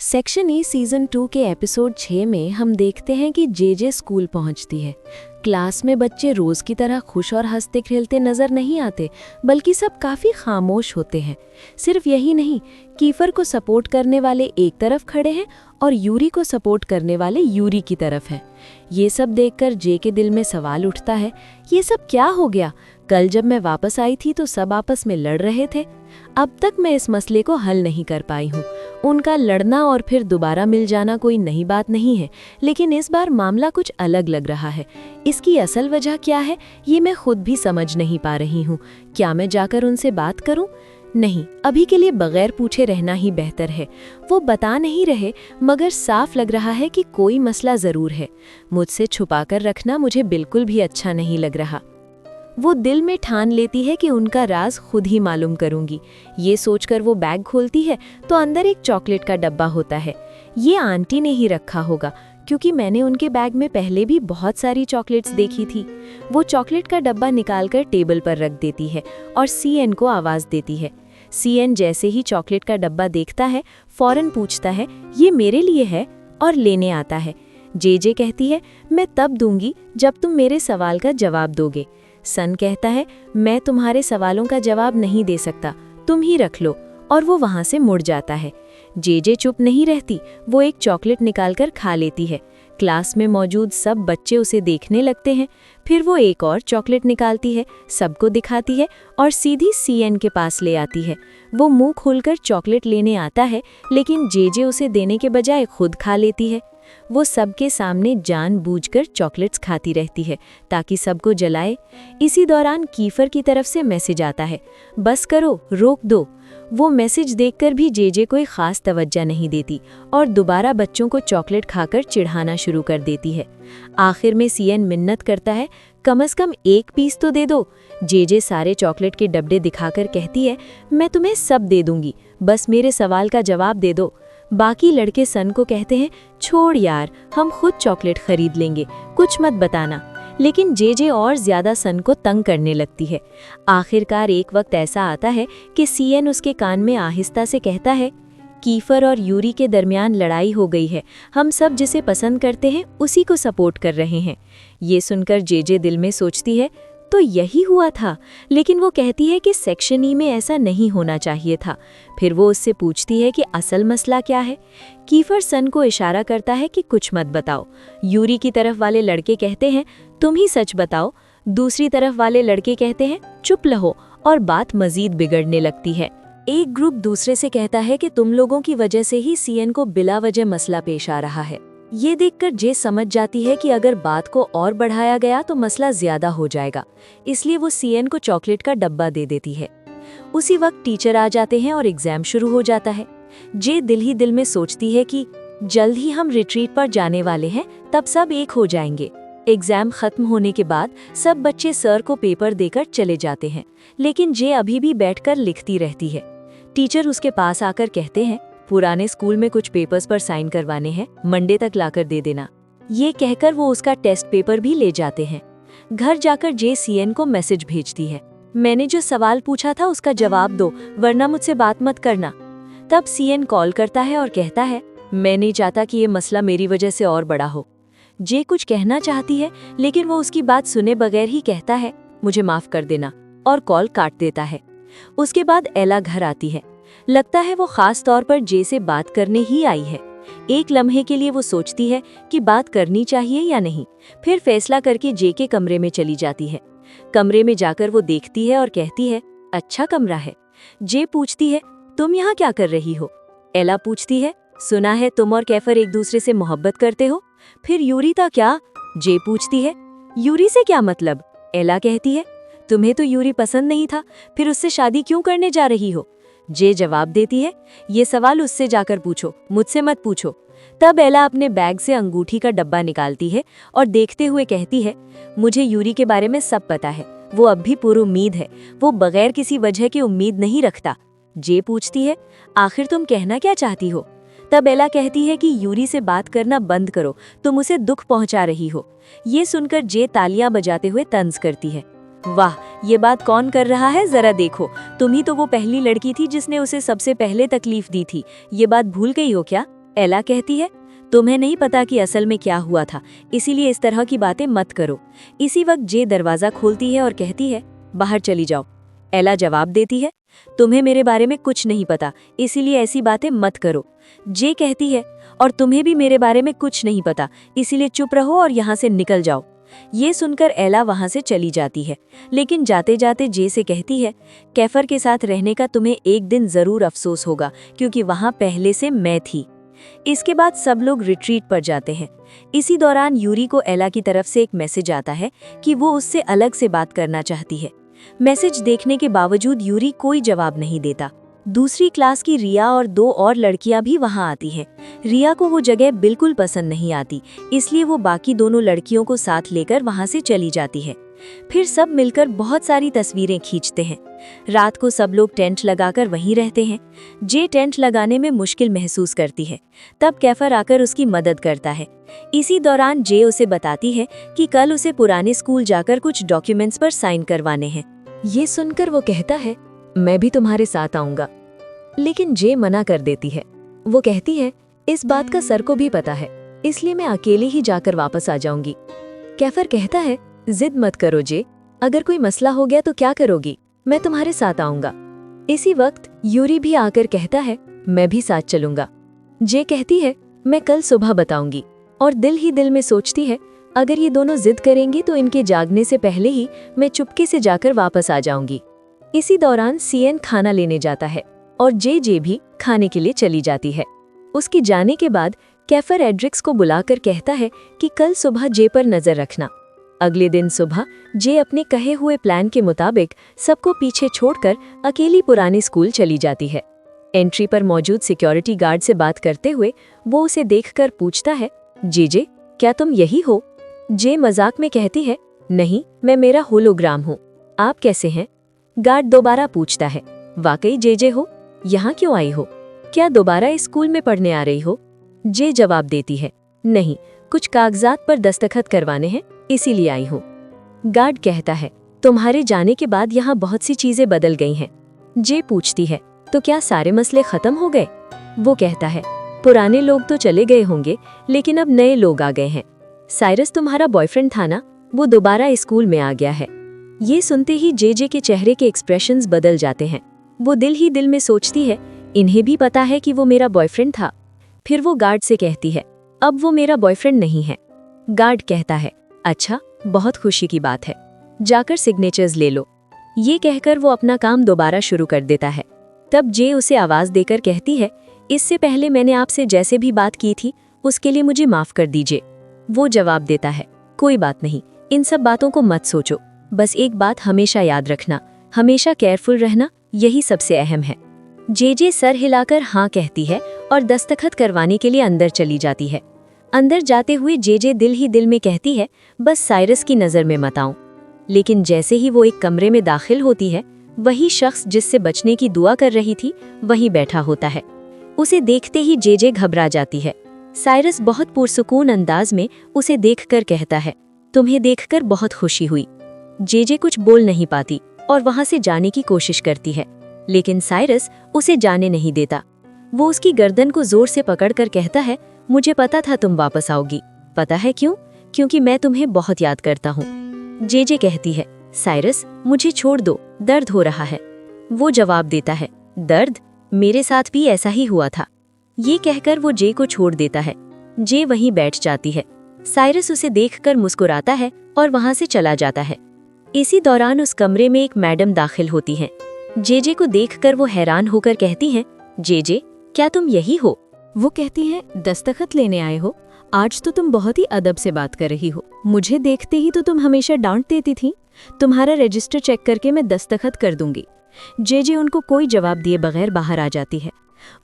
Section E season 2 के episode 6 में हम देखते हैं कि जे स्कूल पहुंचती है। क्लास में बच्चे रोज की तरह खुश और हंसते खेलते नजर नहीं आते, बल्कि सब काफी खामोश होते हैं। सिर्फ यही नहीं, कीफर को सपोर्ट करने वाले एक तरफ खड़े हैं और यूरी को सपोर्ट करने वाले यूरी की तरफ हैं। ये सब देखकर जे के दिल में सवाल उठता है, ये सब क्या हो गया? कल जब मैं वापस आई थी तो सब आपस में लड़ रहे थे। अब तक मैं इस मसले को हल नहीं कर पाई हूँ। उनका लड़ना और फिर दोबारा मिल जाना कोई नई बात नहीं है, लेकिन इस बार मामला कुछ अलग लग रहा है। इसकी असल वजह क्या है, ये मैं खुद भी समझ नहीं पा रही हूँ। क्या मैं जाकर उनसे बात करूँ? नहीं, अभी के लिए बगैर पूछे रहना ही बेहतर है। वो बता नहीं रहे, मगर साफ लग रहा है कि कोई मसला ज़रूर है। मुझसे छुपाकर रखना मुझे बिल्कुल भी अच्छा नहीं लग रहा। वो दिल में ठान लेती है कि उनका राज खुद ही मालूम करूंगी। ये सोचकर वो बैग खोलती है तो अंदर एक चॉकलेट का डब्बा होता है। ये आंटी ने ही रखा होगा, क्योंकि मैंने उनके बैग में पहले भी बहुत सारी चॉकलेट्स देखी थी। वो चॉकलेट का डब्बा निकालकर टेबल पर रख देती है और सीएन को आवाज़ देती है। सीएन जैसे ही चॉकलेट का डब्बा देखता है, फौरन पूछता है, ये मेरे लिए है, और लेने आता है। जे कहती है, मैं तब दूंगी जब तुम मेरे सवाल का जवाब दोगे। सन कहता है, मैं तुम्हारे सवालों का जवाब नहीं दे सकता, तुम ही रख लो, और वो वहां से मुड़ जाता है। जे चुप नहीं रहती, वो एक चॉकलेट निकालकर खा लेती है। क्लास में मौजूद सब बच्चे उसे देखने लगते हैं। फिर वो एक और चॉकलेट निकालती है, सबको दिखाती है और सीधी सीएन के पास ले आती है। वो मुंह खोलकर चॉकलेट लेने आता है, लेकिन जे उसे देने के बजाय खुद खा लेती है। वो सबके सामने जानबूझकर चॉकलेट्स खाती रहती है ताकि सबको जलाए। इसी दौरान कीफर की तरफ से मैसेज आता है, बस करो, रोक दो। वो मैसेज देखकर भी जे कोई खास तवज्जो नहीं देती और दोबारा बच्चों को चॉकलेट खाकर चिढ़ाना शुरू कर देती है। आखिर में सीएन मिन्नत करता है, कम से कम एक पीस तो दे दो। जे सारे चॉकलेट के डब्बे दिखाकर कहती है, मैं तुम्हें सब दे दूंगी, बस मेरे सवाल का जवाब दे दो। बाकी लड़के सन को कहते हैं, छोड़ यार, हम खुद चॉकलेट खरीद लेंगे, कुछ मत बताना। लेकिन जे और ज्यादा सन को तंग करने लगती है। आखिरकार एक वक्त ऐसा आता है कि सीएन उसके कान में आहिस्ता से कहता है, कीफर और यूरी के दरमियान लड़ाई हो गई है, हम सब जिसे पसंद करते हैं उसी को सपोर्ट कर रहे हैं। ये सुनकर जे दिल में सोचती है, तो यही हुआ था। लेकिन वो कहती है कि सेक्शन ई में ऐसा नहीं होना चाहिए था। फिर वो उससे पूछती है कि असल मसला क्या है। कीफर सन को इशारा करता है कि कुछ मत बताओ। यूरी की तरफ वाले लड़के कहते हैं, तुम ही सच बताओ। दूसरी तरफ वाले लड़के कहते हैं, चुप रहो, और बात मजीद बिगड़ने लगती है। एक ग्रुप दूसरे से कहता है कि तुम लोगों की वजह से ही सीएन को बिला वजह मसला पेश आ रहा है। ये देखकर जे समझ जाती है कि अगर बात को और बढ़ाया गया तो मसला ज्यादा हो जाएगा, इसलिए वो सीएन को चॉकलेट का डब्बा दे देती है। उसी वक्त टीचर आ जाते हैं और एग्जाम शुरू हो जाता है। जे दिल ही दिल में सोचती है कि जल्द ही हम रिट्रीट पर जाने वाले हैं, तब सब एक हो जाएंगे। एग्जाम खत्म होने के बाद सब बच्चे सर को पेपर देकर चले जाते हैं, लेकिन जे अभी भी बैठकर लिखती रहती है। टीचर उसके पास आकर कहते हैं, पुराने स्कूल में कुछ पेपर्स पर साइन करवाने हैं, मंडे तक लाकर दे देना। ये कहकर वो उसका टेस्ट पेपर भी ले जाते हैं। घर जाकर जे सीएन को मैसेज भेजती है, मैंने जो सवाल पूछा था उसका जवाब दो, वरना मुझसे बात मत करना। तब सीएन कॉल करता है और कहता है, मैं नहीं चाहता कि ये मसला मेरी वजह से और बड़ा हो। जे कुछ कहना चाहती है, लेकिन वो उसकी बात सुने बगैर ही कहता है, मुझे माफ कर देना, और कॉल काट देता है। उसके बाद एला घर आती है। लगता है वो खास तौर पर जे से बात करने ही आई है। एक लम्हे के लिए वो सोचती है कि बात करनी चाहिए या नहीं, फिर फैसला करके जे के कमरे में चली जाती है। कमरे में जाकर वो देखती है और कहती है, अच्छा कमरा है। जे पूछती है, तुम यहाँ क्या कर रही हो? एला पूछती है, सुना है तुम और कैफर एक दूसरे से मोहब्बत करते हो। फिर यूरी था क्या? जे पूछती है, यूरी से क्या मतलब? एला कहती है, तुम्हें तो यूरी पसंद नहीं था, फिर उससे शादी क्यों करने जा रही हो? जे जवाब देती है, ये सवाल उससे जाकर पूछो, मुझसे मत पूछो। तब एला अपने बैग से अंगूठी का डब्बा निकालती है और देखते हुए कहती है, मुझे यूरी के बारे में सब पता है, वो अब भी पुरुम्मीद है, वो बगैर किसी वजह की उम्मीद नहीं रखता। जे पूछती है, आखिर तुम कहना क्या चाहती हो? तब एला कहती है कि यूरी से बात करना बंद करो, तुम उसे दुख पहुंचा रही हो। ये सुनकर जे तालियां बजाते हुए तंज करती है, वाह, ये बात कौन कर रहा है, जरा देखो, तुम ही तो वो पहली लड़की थी जिसने उसे सबसे पहले तकलीफ दी थी, ये बात भूल गई हो क्या? एला कहती है, तुम्हें नहीं पता कि असल में क्या हुआ था, इसीलिए इस तरह की बातें मत करो। इसी वक्त जे दरवाजा खोलती है और कहती है, बाहर चली जाओ। एला जवाब देती है, तुम्हें मेरे बारे में कुछ नहीं पता, इसीलिए ऐसी बातें मत करो। जे कहती है, और तुम्हें भी मेरे बारे में कुछ नहीं पता, इसीलिए चुप रहो और यहाँ से निकल जाओ। ये सुनकर एला वहाँ से चली जाती है, लेकिन जाते जाते जे से कहती है, कैफर के साथ रहने का तुम्हें एक दिन जरूर अफसोस होगा, क्योंकि वहाँ पहले से मैं थी। इसके बाद सब लोग रिट्रीट पर जाते हैं। इसी दौरान यूरी को एला की तरफ से एक मैसेज आता है कि वो उससे अलग से बात करना चाहती है। मैसेज देखने के बावजूद यूरी कोई जवाब नहीं देता। दूसरी क्लास की रिया और 2 और लड़कियां भी वहां आती हैं। रिया को वो जगह बिल्कुल पसंद नहीं आती, इसलिए वो बाकी दोनों लड़कियों को साथ लेकर वहां से चली जाती है। फिर सब मिलकर बहुत सारी तस्वीरें खींचते हैं। रात को सब लोग टेंट लगाकर वहीं रहते हैं। जे टेंट लगाने में मुश्किल महसूस करती है, तब कैफर आकर उसकी मदद करता है। इसी दौरान जे उसे बताती है कि कल उसे पुराने स्कूल जाकर कुछ डॉक्यूमेंट्स पर साइन करवाने हैं। ये सुनकर वो कहता है, मैं भी तुम्हारे साथ आऊंगा, लेकिन जे मना कर देती है। वो कहती है, इस बात का सर को भी पता है, इसलिए मैं अकेले ही जाकर वापस आ जाऊंगी। कैफर कहता है, जिद मत करो जे, अगर कोई मसला हो गया तो क्या करोगी, मैं तुम्हारे साथ आऊंगा। इसी वक्त यूरी भी आकर कहता है, मैं भी साथ चलूंगा। जे कहती है, मैं कल सुबह बताऊंगी, और दिल ही दिल में सोचती है, अगर ये दोनों जिद करेंगी तो इनके जागने से पहले ही मैं चुपके से जाकर वापस आ जाऊंगी। इसी दौरान सीएन खाना लेने जाता है और जे भी खाने के लिए चली जाती है। उसके जाने के बाद कैफर एड्रिक्स को बुलाकर कहता है कि कल सुबह जे पर नजर रखना। अगले दिन सुबह जे अपने कहे हुए प्लान के मुताबिक सबको पीछे छोड़कर अकेली पुराने स्कूल चली जाती है। एंट्री पर मौजूद सिक्योरिटी गार्ड से बात करते हुए वो उसे देखकर पूछता है, जे क्या तुम यही हो? जे मजाक में कहती है, नहीं, मैं मेरा होलोग्राम हूँ, आप कैसे हैं? गार्ड दोबारा पूछता है, वाकई जे हो? यहाँ क्यों आई हो? क्या दोबारा इस स्कूल में पढ़ने आ रही हो? जे जवाब देती है, नहीं, कुछ कागजात पर दस्तखत करवाने हैं, इसीलिए आई हूँ। गार्ड कहता है, तुम्हारे जाने के बाद यहाँ बहुत सी चीजें बदल गई हैं। जे पूछती है, तो क्या सारे मसले खत्म हो गए? वो कहता है, पुराने लोग तो चले गए होंगे, लेकिन अब नए लोग आ गए हैं। साइरस तुम्हारा बॉयफ्रेंड था ना, वो दोबारा इस स्कूल में आ गया है। ये सुनते ही जे के चेहरे के एक्सप्रेशंस बदल जाते हैं। वो दिल ही दिल में सोचती है, इन्हें भी पता है कि वो मेरा बॉयफ्रेंड था। फिर वो गार्ड से कहती है, अब वो मेरा बॉयफ्रेंड नहीं है। गार्ड कहता है, अच्छा, बहुत खुशी की बात है, जाकर सिग्नेचर्स ले लो। ये कहकर वो अपना काम दोबारा शुरू कर देता है। तब जे उसे आवाज देकर कहती है, इससे पहले मैंने आपसे जैसे भी बात की थी उसके लिए मुझे माफ कर दीजिए। वो जवाब देता है, कोई बात नहीं, इन सब बातों को मत सोचो, बस एक बात हमेशा याद रखना, हमेशा केयरफुल रहना, यही सबसे अहम है। जे सर हिलाकर हाँ कहती है और दस्तखत करवाने के लिए अंदर चली जाती है। अंदर जाते हुए जे दिल ही दिल में कहती है, बस साइरस की नज़र में मत आऊं। लेकिन जैसे ही वो एक कमरे में दाखिल होती है, वही शख्स जिससे बचने की दुआ कर रही थी वहीं बैठा होता है। उसे देखते ही जे घबरा जाती है। साइरस बहुत पुरसुकून अंदाज में उसे देखकर कहता है, तुम्हें देखकर बहुत खुशी हुई। जे कुछ बोल नहीं पाती और वहां से जाने की कोशिश करती है, लेकिन साइरस उसे जाने नहीं देता। वो उसकी गर्दन को जोर से पकड़कर कहता है, मुझे पता था तुम वापस आओगी। पता है क्यों? क्योंकि मैं तुम्हें बहुत याद करता हूँ। जे कहती है, साइरस मुझे छोड़ दो, दर्द हो रहा है। वो जवाब देता है, दर्द? मेरे साथ भी ऐसा ही हुआ था। ये कहकर वो जे को छोड़ देता है। जे वहीं बैठ जाती है। साइरस उसे देखकर मुस्कुराता है और वहां से चला जाता है। इसी दौरान उस कमरे में एक मैडम दाखिल होती हैं। जे को देखकर वो हैरान होकर कहती हैं, जे क्या तुम यही हो? वो कहती हैं, दस्तखत लेने आए हो? आज तो तुम बहुत ही अदब से बात कर रही हो। मुझे देखते ही तो तुम हमेशा डांट देती थी। तुम्हारा रजिस्टर चेक करके मैं दस्तखत कर दूंगी। जे उनको कोई जवाब दिए बगैर बाहर आ जाती है।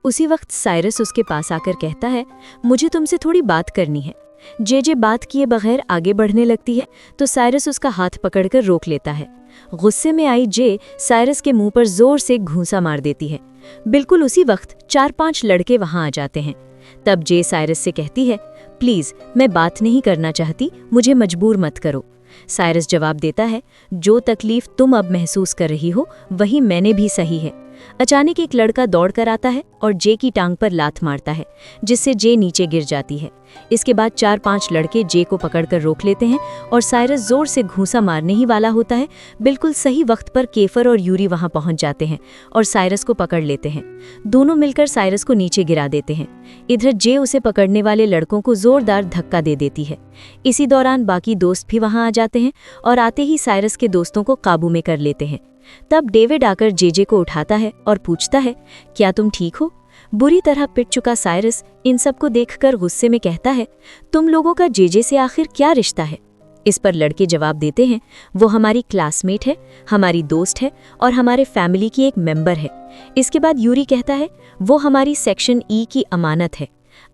उसी वक्त साइरस उसके पास आकर कहता है, मुझे तुमसे थोड़ी बात करनी है। जे बात किए बगैर आगे बढ़ने लगती है तो साइरस उसका हाथ पकड़कर रोक लेता है। गुस्से में आई जे साइरस के मुंह पर जोर से घूंसा मार देती है। बिल्कुल उसी वक्त 4-5 लड़के वहां आ जाते हैं। तब जे साइरस से कहती है, प्लीज मैं बात नहीं करना चाहती, मुझे मजबूर मत करो। साइरस जवाब देता है, जो तकलीफ तुम अब महसूस कर रही हो वही मैंने भी सही है। अचानक एक लड़का दौड़कर आता है और जे की टांग पर लात मारता है, जिससे जे नीचे गिर जाती है। इसके बाद 4-5 लड़के जे को पकड़कर रोक लेते हैं और साइरस जोर से घूंसा मारने ही वाला होता है। बिल्कुल सही वक्त पर केफर और यूरी वहां पहुंच जाते हैं और साइरस को पकड़ लेते हैं। दोनों मिलकर साइरस को नीचे गिरा देते हैं। इधर जे उसे पकड़ने वाले लड़कों को जोरदार धक्का दे देती है। इसी दौरान बाकी दोस्त भी वहां आ जाते हैं और आते ही साइरस के दोस्तों को काबू में कर लेते हैं। तब डेविड आकर जेजे को उठाता है और पूछता है, क्या तुम ठीक हो? बुरी तरह पिट चुका साइरस इन सबको देखकर गुस्से में कहता है, तुम लोगों का जेजे से आखिर क्या रिश्ता है? इस पर लड़के जवाब देते हैं, वो हमारी क्लासमेट है, हमारी दोस्त है और हमारे फैमिली की एक मेंबर है। इसके बाद यूरी कहता है, वो हमारी सेक्शन ई की अमानत है।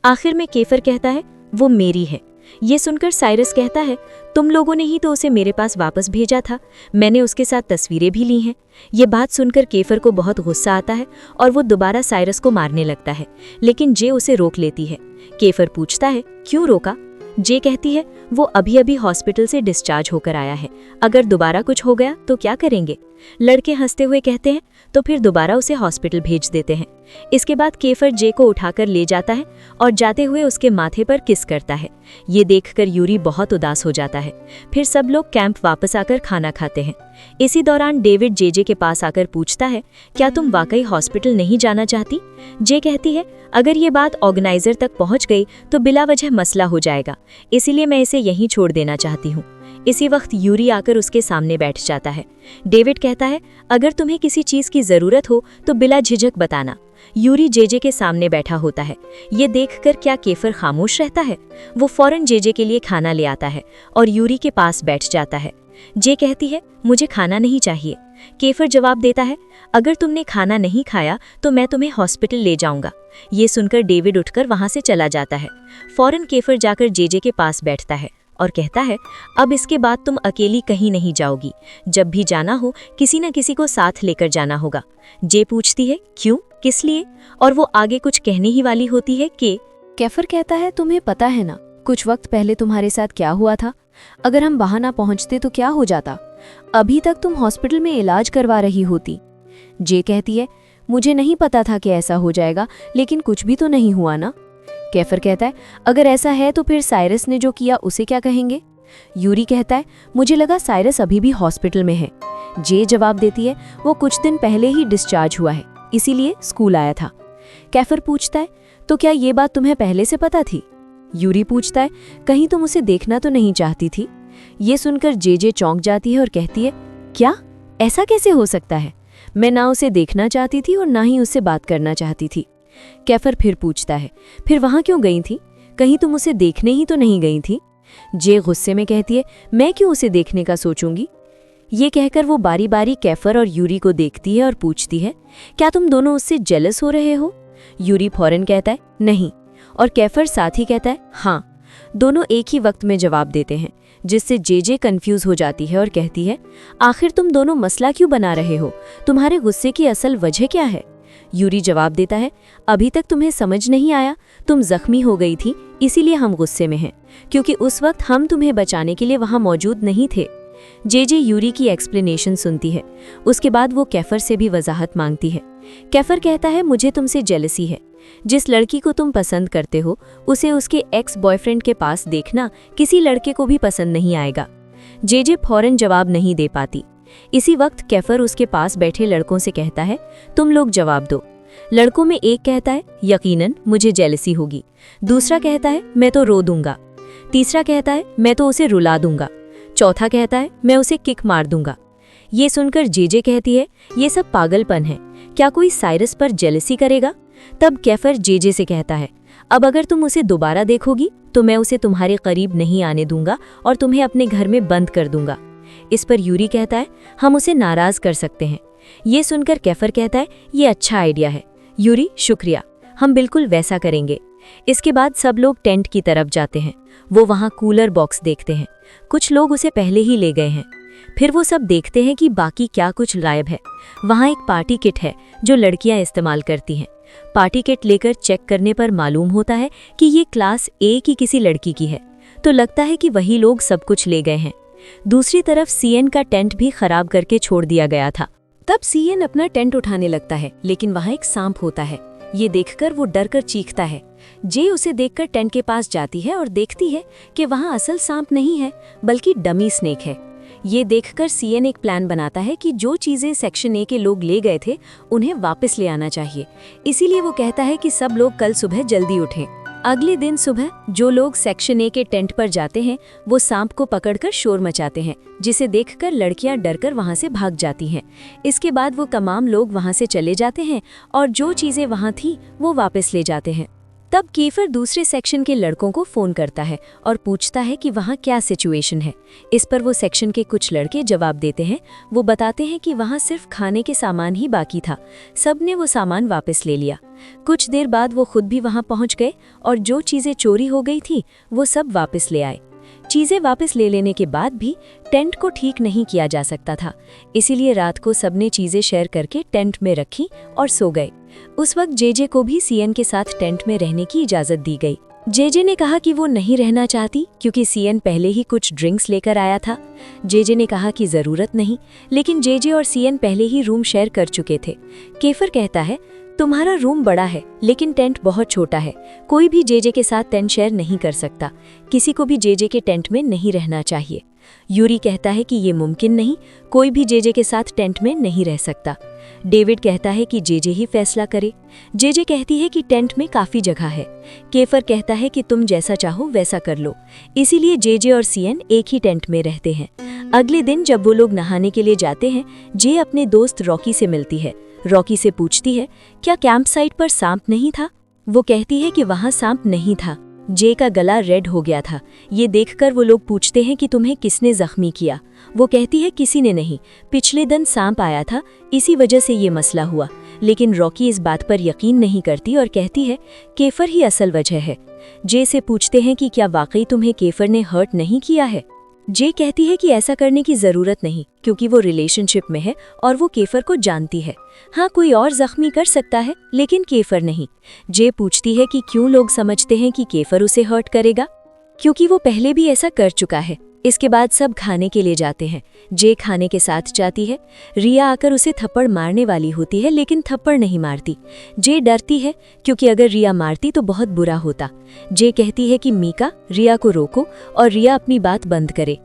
आखिर में केफर कहता है, वो मेरी है। ये सुनकर साइरस कहता है, तुम लोगों ने ही तो उसे मेरे पास वापस भेजा था, मैंने उसके साथ तस्वीरें भी ली हैं। ये बात सुनकर केफर को बहुत गुस्सा आता है और वो दोबारा साइरस को मारने लगता है, लेकिन जे उसे रोक लेती है। केफर पूछता है, क्यों रोका? जे कहती है, वो अभी अभी हॉस्पिटल से डिस्चार्ज होकर आया है, अगर दोबारा कुछ हो गया तो क्या करेंगे? लड़के हंसते हुए कहते हैं, तो फिर दोबारा उसे हॉस्पिटल भेज देते हैं। इसके बाद केफर जे को उठाकर ले जाता है और जाते हुए उसके माथे पर किस करता है। ये देखकर यूरी बहुत उदास हो जाता है। फिर सब लोग कैंप वापस आकर खाना खाते हैं। इसी दौरान डेविड जेजे के पास आकर पूछता है, क्या तुम वाकई हॉस्पिटल नहीं जाना चाहती? जे कहती है, अगर ये बात ऑर्गेनाइजर तक पहुंच गई तो बिला वजह मसला हो जाएगा, इसीलिए मैं इसे यहीं छोड़ देना चाहती हूँ। इसी वक्त यूरी आकर उसके सामने बैठ जाता है। डेविड कहता है, अगर तुम्हें किसी चीज की जरूरत हो तो बिला झिझक बताना। यूरी जेजे के सामने बैठा होता है। ये देखकर क्या केफर खामोश रहता है? वो फौरन जेजे के लिए खाना ले आता है और यूरी के पास बैठ जाता है। जे कहती है, मुझे खाना नहीं चाहिए। केफर जवाब देता है, अगर तुमने खाना नहीं खाया तो मैं तुम्हें हॉस्पिटल ले जाऊंगा। ये सुनकर डेविड उठकर वहां से चला जाता है। फौरन केफर जाकर जेजे के पास बैठता है और कहता है, अब इसके बाद तुम अकेली कहीं नहीं जाओगी, जब भी जाना हो किसी न किसी को साथ लेकर जाना होगा। जे पूछती है, क्यों, किस लिए? और वो आगे कुछ कहने ही वाली होती है कि केफर कहता है, तुम्हें पता है ना कुछ वक्त पहले तुम्हारे साथ क्या हुआ था? अगर हम वहां ना पहुंचते तो क्या हो जाता? अभी तक तुम हॉस्पिटल में इलाज करवा रही होती। जे कहती है, मुझे नहीं पता था कि ऐसा हो जाएगा, लेकिन कुछ भी तो नहीं हुआ ना। केफर कहता है, अगर ऐसा है तो फिर साइरस ने जो किया उसे क्या कहेंगे? यूरी कहता है, मुझे लगा साइरस अभी भी हॉस्पिटल में है। जे जवाब देती है, वो कुछ दिन पहले ही डिस्चार्ज हुआ है, इसीलिए स्कूल आया था। केफर पूछता है, तो क्या ये बात तुम्हें पहले से पता थी? यूरी पूछता है, कहीं तुम उसे देखना तो नहीं चाहती थी? ये सुनकर जे चौंक जाती है और कहती है, क्या, ऐसा कैसे हो सकता है? मैं ना उसे देखना चाहती थी और ना ही उससे बात करना चाहती थी। केफर फिर पूछता है, फिर वहां क्यों गई थी? कहीं तुम उसे देखने ही तो नहीं गई थी? जे गुस्से में कहती है, मैं क्यों उसे देखने का सोचूंगी? ये कहकर वो बारी बारी केफर और यूरी को देखती है और पूछती है, क्या तुम दोनों उससे जेलस हो रहे हो? यूरी फौरन कहता है, नहीं, और केफर साथ ही कहता है, हाँ। दोनों एक ही वक्त में जवाब देते हैं, जिससे जे कंफ्यूज हो जाती है और कहती है, आखिर तुम दोनों मसला क्यों बना रहे हो? तुम्हारे गुस्से की असल वजह क्या है? यूरी जवाब देता है, अभी तक तुम्हें समझ नहीं आया, तुम जख्मी हो गई थी, इसीलिए हम गुस्से में हैं, क्योंकि उस वक्त हम तुम्हें बचाने के लिए वहां मौजूद नहीं थे। जे यूरी की एक्सप्लेनेशन सुनती है। उसके बाद वो केफर से भी वजाहत मांगती है। केफर कहता है, मुझे तुमसे जेलसी है। जिस लड़की को तुम पसंद करते हो उसे उसके एक्स बॉयफ्रेंड के पास देखना किसी लड़के को भी पसंद नहीं आएगा। जे फौरन जवाब नहीं दे पाती। इसी वक्त केफर उसके पास बैठे लड़कों से कहता है, तुम लोग जवाब दो। लड़कों में एक कहता है, यकीनन मुझे जेलसी होगी। दूसरा कहता है, मैं तो रो दूंगा। तीसरा कहता है, मैं तो उसे रुला दूंगा। चौथा कहता है, मैं उसे किक मार दूंगा। ये सुनकर जे कहती है, ये सब पागलपन है, क्या कोई साइरस पर जेलसी करेगा? तब केफर जे से कहता है, अब अगर तुम उसे दोबारा देखोगी तो मैं उसे तुम्हारे करीब नहीं आने दूंगा और तुम्हें अपने घर में बंद कर दूंगा। इस पर यूरी कहता है, हम उसे नाराज कर सकते हैं। ये सुनकर केफर कहता है, ये अच्छा आइडिया है यूरी, शुक्रिया, हम बिल्कुल वैसा करेंगे। इसके बाद सब लोग टेंट की तरफ जाते हैं। वो वहाँ कूलर बॉक्स देखते हैं। कुछ लोग उसे पहले ही ले गए हैं। फिर वो सब देखते हैं कि बाकी क्या कुछ गायब है। वहाँ एक पार्टी किट है जो लड़कियां इस्तेमाल करती हैं। पार्टी किट लेकर चेक करने पर मालूम होता है कि ये क्लास ए की किसी लड़की की है, तो लगता है कि वही लोग सब कुछ ले गए हैं। दूसरी तरफ सीएन का टेंट भी खराब करके छोड़ दिया गया था। तब सीएन अपना टेंट उठाने लगता है, लेकिन वहाँ एक सांप होता है। ये देखकर वो डर कर चीखता है। जे उसे देखकर टेंट के पास जाती है और देखती है कि वहाँ असल सांप नहीं है बल्कि डमी स्नेक है। ये देखकर सीएन एक प्लान बनाता है कि जो चीज़ें सेक्शन ए के लोग ले गए थे उन्हें वापस ले आना चाहिए। इसीलिए वो कहता है कि सब लोग कल सुबह जल्दी उठें। अगले दिन सुबह जो लोग सेक्शन ए के टेंट पर जाते हैं वो सांप को पकड़कर शोर मचाते हैं, जिसे देखकर लड़कियां डरकर वहां से भाग जाती हैं। इसके बाद वो तमाम लोग वहां से चले जाते हैं और जो चीज़ें वहां थी वो वापस ले जाते हैं। तब केफर दूसरे सेक्शन के लड़कों को फ़ोन करता है और पूछता है कि वहाँ क्या सिचुएशन है। इस पर वो सेक्शन के कुछ लड़के जवाब देते हैं। वो बताते हैं कि वहाँ सिर्फ खाने के सामान ही बाकी था, सब ने वो सामान वापस ले लिया। कुछ देर बाद वो खुद भी वहाँ पहुँच गए और जो चीज़ें चोरी हो गई थी वो सब वापस ले आए। चीज़ें वापस ले लेने के बाद भी टेंट को ठीक नहीं किया जा सकता था, इसीलिए रात को सबने चीज़ें शेयर करके टेंट में रखी और सो गए। उस वक्त जेजे को भी सीएन के साथ टेंट में रहने की इजाज़त दी गई। जेजे ने कहा कि वो नहीं रहना चाहती क्योंकि सीएन पहले ही कुछ ड्रिंक्स लेकर आया था। जेजे ने कहा कि ज़रूरत नहीं, लेकिन जेजे और सीएन पहले ही रूम शेयर कर चुके थे। केफर कहता है, तुम्हारा रूम बड़ा है लेकिन टेंट बहुत छोटा है, कोई भी जेजे के साथ टेंट शेयर नहीं कर सकता, किसी को भी जेजे के टेंट में नहीं रहना चाहिए। यूरी कहता है कि ये मुमकिन नहीं, कोई भी जेजे के साथ टेंट में नहीं रह सकता। डेविड कहता है कि जेजे ही फैसला करे। जेजे कहती है कि टेंट में काफ़ी जगह है। केफर कहता है कि तुम जैसा चाहो वैसा कर लो। इसीलिए जेजे और सीएन एक ही टेंट में रहते हैं। अगले दिन जब वो लोग नहाने के लिए जाते हैं, जे अपने दोस्त रॉकी से मिलती है। रॉकी से पूछती है, क्या कैंप साइट पर सांप नहीं था? वो कहती है कि वहाँ सांप नहीं था। जे का गला रेड हो गया था। ये देखकर वो लोग पूछते हैं कि तुम्हें किसने जख्मी किया? वो कहती है किसी ने नहीं, पिछले दिन सांप आया था, इसी वजह से ये मसला हुआ। लेकिन रॉकी इस बात पर यकीन नहीं करती और कहती है केफर ही असल वजह है। जे से पूछते हैं कि क्या वाकई तुम्हें केफर ने हर्ट नहीं किया है? जे कहती है कि ऐसा करने की ज़रूरत नहीं क्योंकि वो रिलेशनशिप में है और वो केफर को जानती है। हाँ, कोई और जख्मी कर सकता है लेकिन केफर नहीं। जे पूछती है कि क्यों लोग समझते हैं कि केफर उसे हर्ट करेगा, क्योंकि वो पहले भी ऐसा कर चुका है। इसके बाद सब खाने के लिए जाते हैं। जे खाने के साथ जाती है। रिया आकर उसे थप्पड़ मारने वाली होती है लेकिन थप्पड़ नहीं मारती। जे डरती है क्योंकि अगर रिया मारती तो बहुत बुरा होता। जे कहती है कि मीका, रिया को रोको और रिया अपनी बात बंद करे।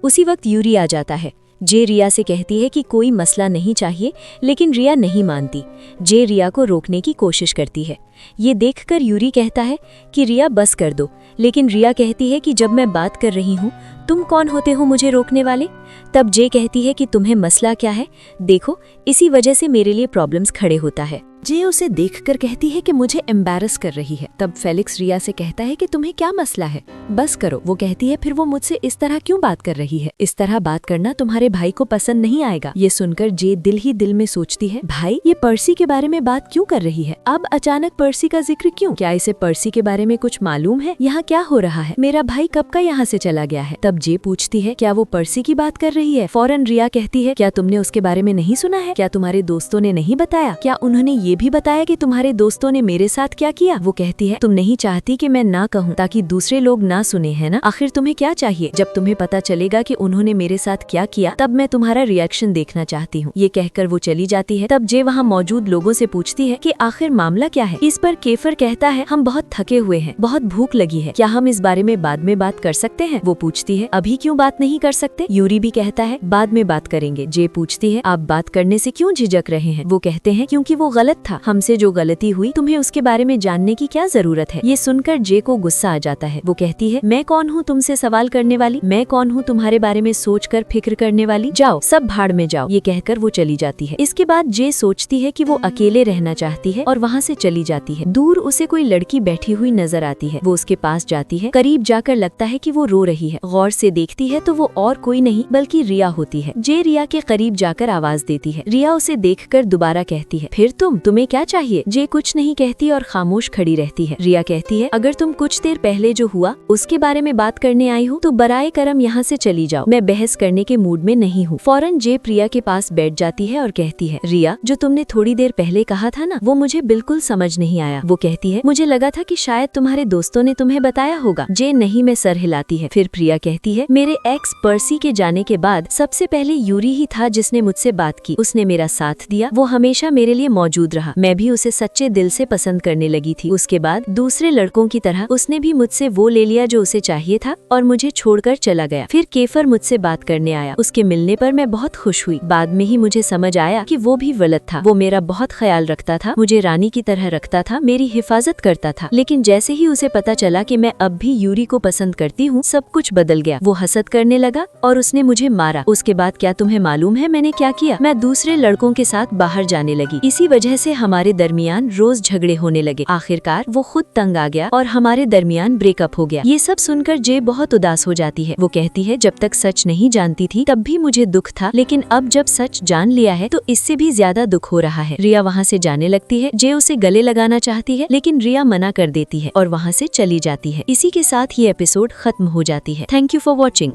उसी वक्त यूरी आ जाता है। जे रिया से कहती है कि कोई मसला नहीं चाहिए, लेकिन रिया नहीं मानती। जे रिया को रोकने की कोशिश करती है। ये देखकर यूरी कहता है कि रिया बस कर दो, लेकिन रिया कहती है कि जब मैं बात कर रही हूँ, तुम कौन होते हो मुझे रोकने वाले? तब जे कहती है कि तुम्हें मसला क्या है? देखो, इसी वजह से मेरे लिए प्रॉब्लम्स खड़े होता है। जे उसे देखकर कहती है कि मुझे एम्बैरस कर रही है। तब फेलिक्स रिया से कहता है कि तुम्हें क्या मसला है, बस करो। वो कहती है फिर वो मुझसे इस तरह क्यों बात कर रही है? इस तरह बात करना तुम्हारे भाई को पसंद नहीं आएगा। ये सुनकर जे दिल ही दिल में सोचती है, भाई ये पर्सी के बारे में बात क्यों कर रही है? अब अचानक पर्सी का जिक्र क्यों? क्या इसे पर्सी के बारे में कुछ मालूम है? यहाँ क्या हो रहा है? मेरा भाई कब का यहाँ से चला गया है? तब जे पूछती है, क्या वो पर्सी की बात कर रही है? फौरन रिया कहती है, क्या तुमने उसके बारे में नहीं सुना है? क्या तुम्हारे दोस्तों ने नहीं बताया? क्या उन्होंने ये भी बताया कि तुम्हारे दोस्तों ने मेरे साथ क्या किया? वो कहती है, तुम नहीं चाहती कि मैं ना कहूँ ताकि दूसरे लोग ना सुने, है ना? आखिर तुम्हें क्या चाहिए? जब तुम्हें पता चलेगा कि उन्होंने मेरे साथ क्या किया तब मैं तुम्हारा रिएक्शन देखना चाहती हूँ। ये कहकर वो चली जाती है। तब जे वहाँ मौजूद लोगों से पूछती है कि आखिर मामला क्या है? इस पर केफर कहता है, हम बहुत थके हुए हैं, बहुत भूख लगी है, क्या हम इस बारे में बाद में बात कर सकते हैं? वो पूछती है, अभी क्यों बात नहीं कर सकते? यूरी भी कहता है, बाद में बात करेंगे। जे पूछती है, आप बात करने से क्यों झिझक रहे हैं? वो कहते हैं, क्योंकि वो गलत था, हमसे जो गलती हुई तुम्हें उसके बारे में जानने की क्या जरूरत है? ये सुनकर जे को गुस्सा आ जाता है। वो कहती है, मैं कौन हूँ तुमसे सवाल करने वाली? मैं कौन हूँ तुम्हारे बारे में सोचकर फिक्र करने वाली? जाओ, सब भाड़ में जाओ। ये कहकर वो चली जाती है। इसके बाद जे सोचती है कि वो अकेले रहना चाहती है और वहाँ से चली जाती है। दूर उसे कोई लड़की बैठी हुई नजर आती है। वो उसके पास जाती है। करीब जाकर लगता है कि वो रो रही है। गौर से देखती है तो वो और कोई नहीं बल्कि रिया होती है। जे रिया के करीब जाकर आवाज देती है। रिया उसे देखकर दोबारा कहती है, फिर तुम्हें क्या चाहिए? जे कुछ नहीं कहती और खामोश खड़ी रहती है। रिया कहती है, अगर तुम कुछ देर पहले जो हुआ उसके बारे में बात करने आई हो तो बराए करम यहाँ से चली जाओ, मैं बहस करने के मूड में नहीं हूँ। फौरन जे प्रिया के पास बैठ जाती है और कहती है, रिया, जो तुमने थोड़ी देर पहले कहा था ना, वो मुझे बिल्कुल समझ नहीं आया। वो कहती है, मुझे लगा था कि शायद तुम्हारे दोस्तों ने तुम्हें बताया होगा। जे नहीं में सर हिलाती है। फिर प्रिया कहती कहती है, मेरे एक्स पर्सी के जाने के बाद सबसे पहले यूरी ही था जिसने मुझसे बात की। उसने मेरा साथ दिया, वो हमेशा मेरे लिए मौजूद रहा। मैं भी उसे सच्चे दिल से पसंद करने लगी थी। उसके बाद दूसरे लड़कों की तरह उसने भी मुझसे वो ले लिया जो उसे चाहिए था और मुझे छोड़कर चला गया। फिर केफर मुझसे बात करने आया। उसके मिलने पर मैं बहुत खुश हुई। बाद में ही मुझे समझ आया कि वो भी गलत था। वो मेरा बहुत ख्याल रखता था, मुझे रानी की तरह रखता था, मेरी हिफाजत करता था। लेकिन जैसे ही उसे पता चला कि मैं अब भी यूरी को पसंद करती हूँ, सब कुछ बदल गया। वो हसद करने लगा और उसने मुझे मारा। उसके बाद क्या तुम्हें मालूम है मैंने क्या किया? मैं दूसरे लड़कों के साथ बाहर जाने लगी। इसी वजह से हमारे दरमियान रोज झगड़े होने लगे। आखिरकार वो खुद तंग आ गया और हमारे दरमियान ब्रेकअप हो गया। ये सब सुनकर जे बहुत उदास हो जाती है। वो कहती है, जब तक सच नहीं जानती थी तब भी मुझे दुख था, लेकिन अब जब सच जान लिया है तो इससे भी ज्यादा दुख हो रहा है। रिया वहाँ से जाने लगती है। जे उसे गले लगाना चाहती है, लेकिन रिया मना कर देती है और वहाँ से चली जाती है। इसी के साथ ये एपिसोड खत्म हो जाती है। Thank you for watching.